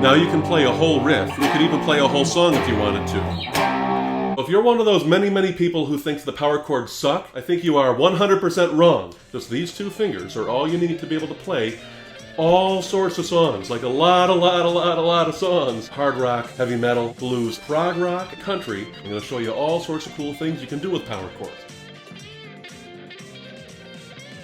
Now you can play a whole riff. You could even play a whole song if you wanted to. If you're one of those many people who thinks the power chords suck, I think you are 100% wrong. Just these two fingers are all you need to be able to play all sorts of songs, like a lot of songs. Hard rock, heavy metal, blues, prog rock, country. I'm going to show you all sorts of cool things you can do with power chords.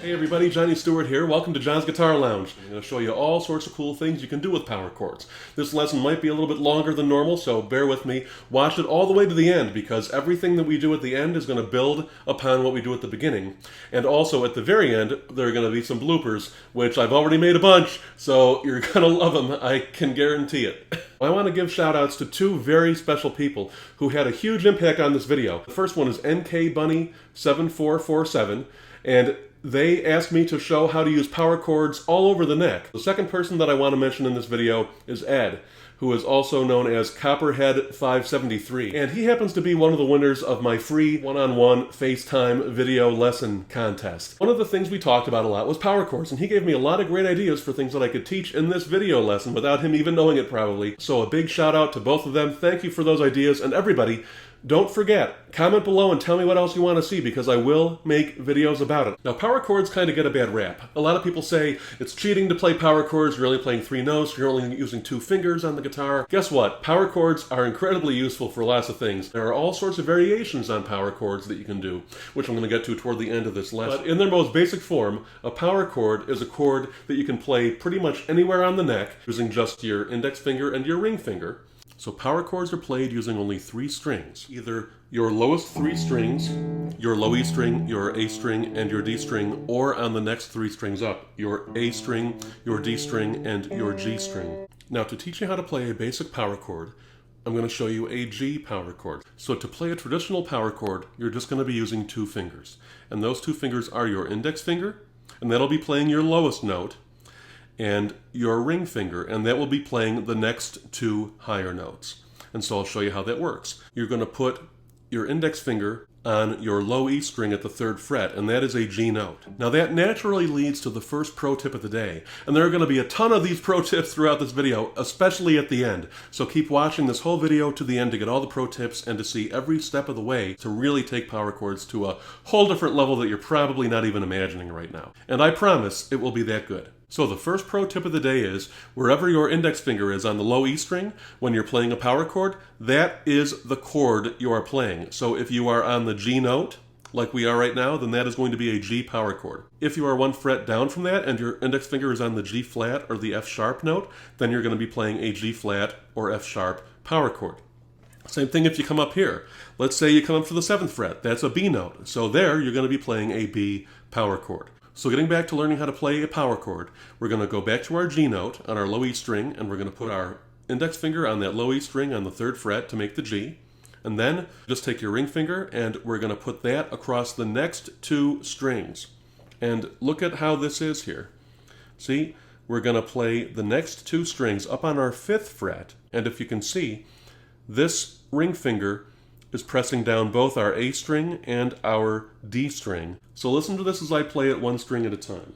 Hey everybody, Johnny Stewart here. Welcome to John's Guitar Lounge. I'm going to show you all sorts of cool things you can do with power chords. This lesson might be a little bit longer than normal, so bear with me. Watch it all the way to the end, because everything that we do at the end is going to build upon what we do at the beginning. And also at the very end, there are going to be some bloopers, which I've already made a bunch, so you're going to love them, I can guarantee it. I want to give shout-outs to two very special people who had a huge impact on this video. The first one is NKBunny7447, and they asked me to show how to use power chords all over the neck. The second person that I want to mention in this video is Ed, who is also known as Copperhead573. And he happens to be one of the winners of my free one-on-one FaceTime video lesson contest. One of the things we talked about a lot was power chords, and he gave me a lot of great ideas for things that I could teach in this video lesson without him even knowing it probably. So a big shout out to both of them. Thank you for those ideas, and everybody, don't forget, comment below and tell me what else you want to see, because I will make videos about it. Now, power chords kind of get a bad rap. A lot of people say it's cheating to play power chords, you're only playing 3 notes, you're only using 2 fingers on the guitar. Guess what? Power chords are incredibly useful for lots of things. There are all sorts of variations on power chords that you can do, which I'm going to get to toward the end of this lesson. But in their most basic form, a power chord is a chord that you can play pretty much anywhere on the neck using just your index finger and your ring finger. So power chords are played using only 3 strings. Either your lowest 3 strings, your low E string, your A string, and your D string, or on the next 3 strings up, your A string, your D string, and your G string. Now, to teach you how to play a basic power chord, I'm going to show you a G power chord. So to play a traditional power chord, you're just going to be using 2 fingers. And those 2 fingers are your index finger, and that'll be playing your lowest note, and your ring finger, and that will be playing the next 2 higher notes. And so I'll show you how that works. You're going to put your index finger on your low E string at the 3rd fret, and that is a G note. Now that naturally leads to the first pro tip of the day, and there are going to be a ton of these pro tips throughout this video, especially at the end. So keep watching this whole video to the end to get all the pro tips and to see every step of the way to really take power chords to a whole different level that you're probably not even imagining right now. And I promise it will be that good. So the first pro tip of the day is, wherever your index finger is on the low E string, when you're playing a power chord, that is the chord you are playing. So if you are on the G note, like we are right now, then that is going to be a G power chord. If you are 1 fret down from that and your index finger is on the G flat or the F sharp note, then you're going to be playing a G flat or F sharp power chord. Same thing if you come up here. Let's say you come up to the 7th fret, that's a B note. So there you're going to be playing a B power chord. So getting back to learning how to play a power chord, we're going to go back to our G note on our low E string, and we're going to put our index finger on that low E string on the 3rd fret to make the G. And then just take your ring finger, and we're going to put that across the next 2 strings. And look at how this is here. See, we're going to play the next 2 strings up on our 5th fret, and if you can see, this ring finger is pressing down both our A string and our D string. So listen to this as I play it 1 string at a time.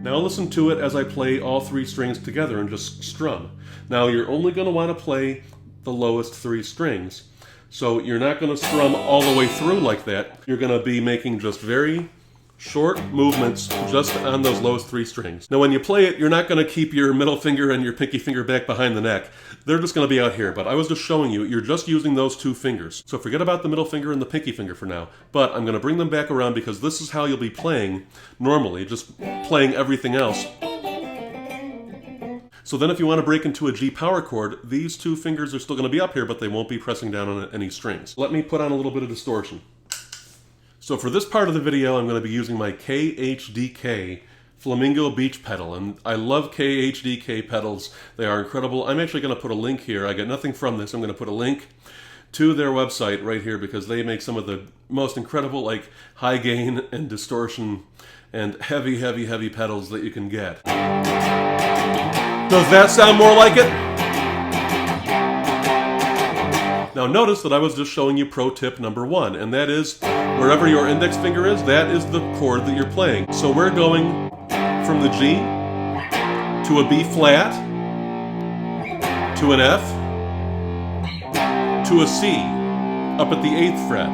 Now listen to it as I play all 3 strings together and just strum. Now you're only going to want to play the lowest 3 strings. So you're not going to strum all the way through like that. You're going to be making just very short movements just on those lowest 3 strings. Now when you play it, you're not going to keep your middle finger and your pinky finger back behind the neck. They're just going to be out here, but I was just showing you, you're just using those 2 fingers. So forget about the middle finger and the pinky finger for now, but I'm going to bring them back around because this is how you'll be playing normally, just playing everything else. So then if you want to break into a G power chord, these 2 fingers are still going to be up here, but they won't be pressing down on any strings. Let me put on a little bit of distortion. So for this part of the video, I'm going to be using my KHDK Flamingo Beach pedal, and I love KHDK pedals. They are incredible. I'm actually going to put a link here. I get nothing from this. I'm going to put a link to their website right here because they make some of the most incredible, like, high gain and distortion and heavy pedals that you can get. Does that sound more like it? Now notice that I was just showing you pro tip number 1, and that is, wherever your index finger is, that is the chord that you're playing. So we're going from the G to a B flat, to an F, to a C, up at the 8th fret.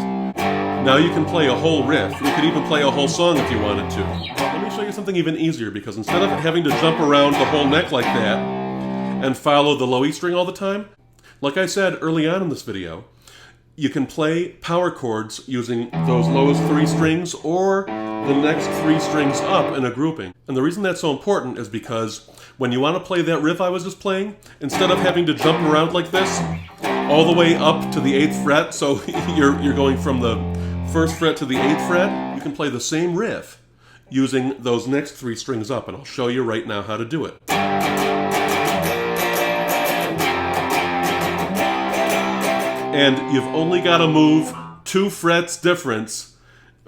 Now you can play a whole riff. You could even play a whole song if you wanted to. Let me show you something even easier, because instead of having to jump around the whole neck like that and follow the low E string all the time, like I said early on in this video, you can play power chords using those lowest 3 strings or the next 3 strings up in a grouping. And the reason that's so important is because when you want to play that riff I was just playing, instead of having to jump around like this all the way up to the 8th fret, so you're going from the 1st fret to the 8th fret, you can play the same riff using those next 3 strings up, and I'll show you right now how to do it. And you've only got to move 2 frets difference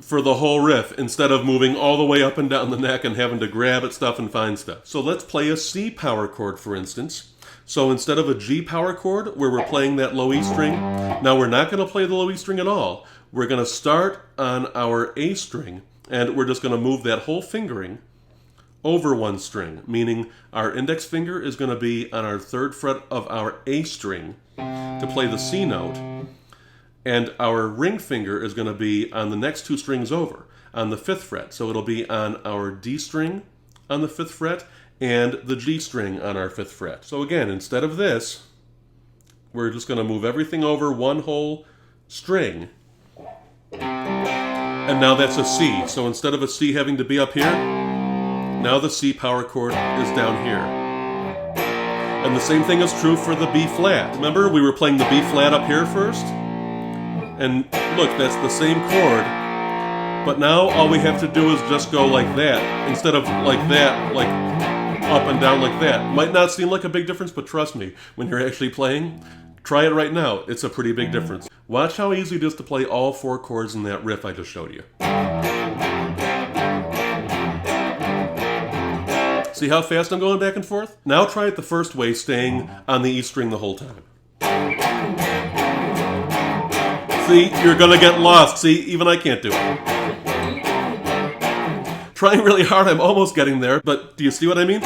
for the whole riff, instead of moving all the way up and down the neck and having to grab at stuff and find stuff. So let's play a C power chord, for instance. So instead of a G power chord, where we're playing that low E string, now we're not going to play the low E string at all. We're going to start on our A string, and we're just going to move that whole fingering over 1 string, meaning our index finger is going to be on our 3rd fret of our A string to play the C note, and our ring finger is going to be on the next 2 strings over, on the 5th fret. So it'll be on our D string on the 5th fret and the G string on our 5th fret. So again, instead of this, we're just going to move everything over 1 whole string. And now that's a C. So instead of a C having to be up here, now the C power chord is down here. And the same thing is true for the B flat. Remember, we were playing the B flat up here first? And look, that's the same chord. But now all we have to do is just go like that, instead of like that, like up and down like that. Might not seem like a big difference, but trust me, when you're actually playing, try it right now. It's a pretty big difference. Watch how easy it is to play all 4 chords in that riff I just showed you. See how fast I'm going back and forth? Now try it the first way, staying on the E string the whole time. See, you're gonna get lost. See, even I can't do it. Trying really hard, I'm almost getting there, but do you see what I mean?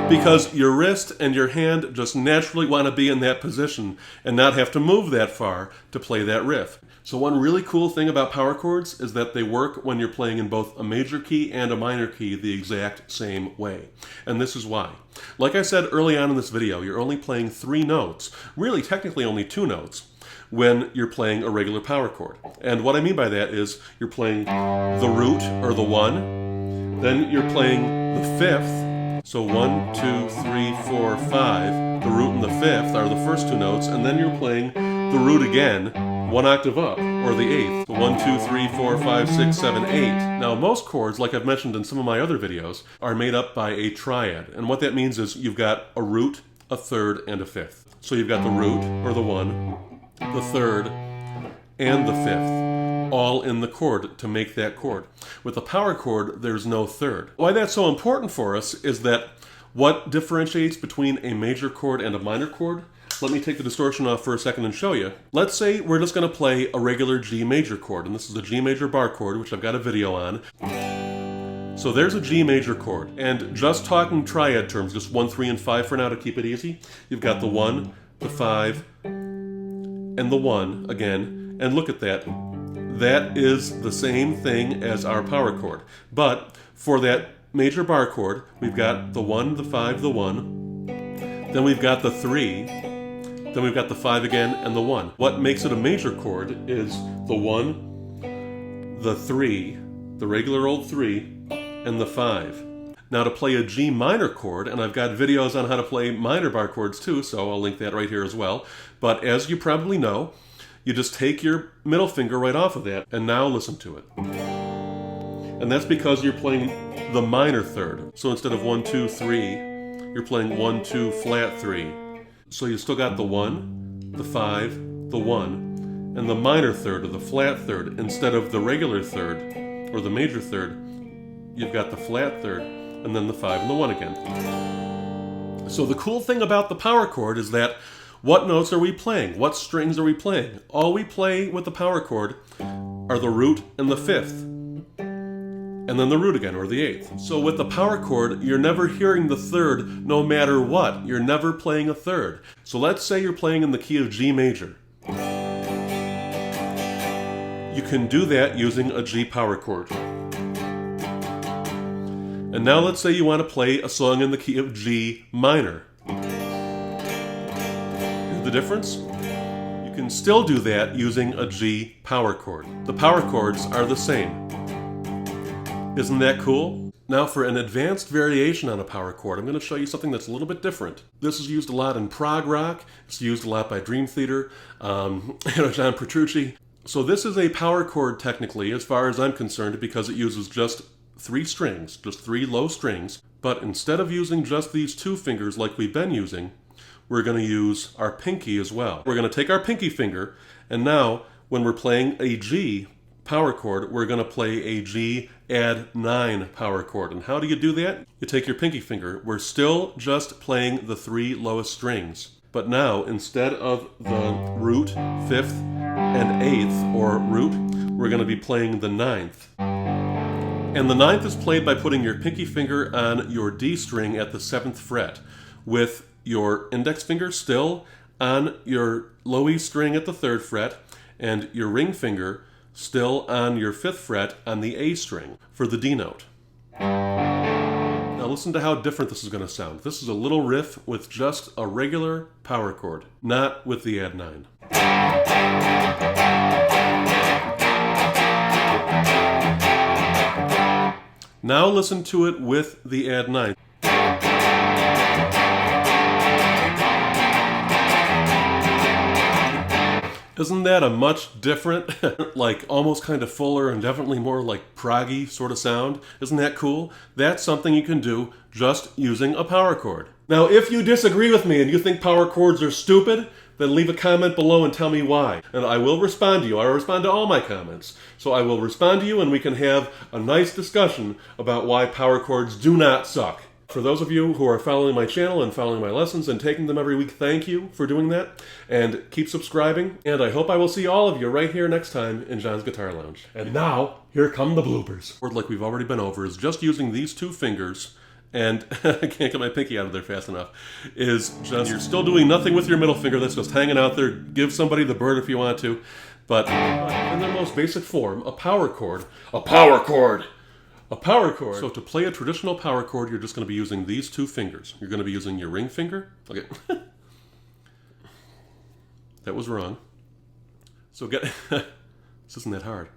Because your wrist and your hand just naturally want to be in that position and not have to move that far to play that riff. So one really cool thing about power chords is that they work when you're playing in both a major key and a minor key the exact same way. And this is why. Like I said early on in this video, you're only playing 3 notes, really technically only 2 notes, when you're playing a regular power chord. And what I mean by that is you're playing the root, or the 1, then you're playing the 5th, so 1, 2, 3, 4, 5, the root and the 5th are the first 2 notes, and then you're playing the root again, 1 octave up, or the 8th. So 1, 2, 3, 4, 5, 6, 7, 8. Now most chords, like I've mentioned in some of my other videos, are made up by a triad. And what that means is you've got a root, a 3rd, and a 5th. So you've got the root, or the 1, the 3rd, and the 5th, all in the chord to make that chord. With a power chord, there's no 3rd. Why that's so important for us is that what differentiates between a major chord and a minor chord. Let me take the distortion off for a second and show you. Let's say we're just going to play a regular G major chord, and this is the G major bar chord, which I've got a video on. So there's a G major chord, and just talking triad terms, just 1, 3, and 5 for now to keep it easy. You've got the 1, the 5, and the 1 again, and look at that. That is the same thing as our power chord. But for that major bar chord, we've got the 1, the 5, the 1, then we've got the 3, then we've got the 5 again, and the 1. What makes it a major chord is the 1, the 3, the regular old 3, and the 5. Now to play a G minor chord, and I've got videos on how to play minor bar chords too, so I'll link that right here as well. But as you probably know, you just take your middle finger right off of that, and now listen to it. And that's because you're playing the minor 3rd. So instead of 1, 2, 3, you're playing 1, 2, flat 3. So you still got the 1, the 5, the 1, and the minor 3rd, or the flat 3rd. Instead of the regular 3rd, or the major 3rd, you've got the flat 3rd, and then the 5 and the 1 again. So the cool thing about the power chord is that what notes are we playing? What strings are we playing? All we play with the power chord are the root and the 5th. and then the root again, or the eighth. So with the power chord, you're never hearing the third no matter what. You're never playing a third. So let's say you're playing in the key of G major. You can do that using a G power chord. And now let's say you want to play a song in the key of G minor. Hear the difference? You can still do that using a G power chord. The power chords are the same. Isn't that cool? Now for an advanced variation on a power chord, I'm going to show you something that's a little bit different. This is used a lot in prog rock. It's used a lot by Dream Theater, John Petrucci. So this is a power chord technically, as far as I'm concerned, because it uses just 3 strings, just 3 low strings. But instead of using just these 2 fingers like we've been using, we're going to use our pinky as well. We're going to take our pinky finger, and now when we're playing a G power chord, we're going to play a G add 9 power chord. And how do you do that? You take your pinky finger. We're still just playing the 3 lowest strings. But now, instead of the root, 5th, and 8th, or root, we're going to be playing the 9th. And the 9th is played by putting your pinky finger on your D string at the 7th fret, with your index finger still on your low E string at the 3rd fret, and your ring finger still on your 5th fret on the A string for the D note. Now listen to how different this is going to sound. This is a little riff with just a regular power chord, not with the add 9. Now listen to it with the add 9. Isn't that a much different, like almost kind of fuller and definitely more like proggy sort of sound? Isn't that cool? That's something you can do just using a power chord. Now, if you disagree with me and you think power chords are stupid, then leave a comment below and tell me why. And I will respond to you. I respond to all my comments. So I will respond to you and we can have a nice discussion about why power chords do not suck. For those of you who are following my channel and following my lessons and taking them every week, thank you for doing that. And keep subscribing. And I hope I will see all of you right here next time in John's Guitar Lounge. And now, here come the bloopers. Word like we've already been over is just using these 2 fingers, and I can't get my pinky out of there fast enough, is just, you're still doing nothing with your middle finger, that's just hanging out there. Give somebody the bird if you want to. But in their most basic form, a power chord. A power chord! A power chord. So to play a traditional power chord, you're just going to be using these 2 fingers. You're going to be using your ring finger. Okay. That was wrong. So this isn't that hard.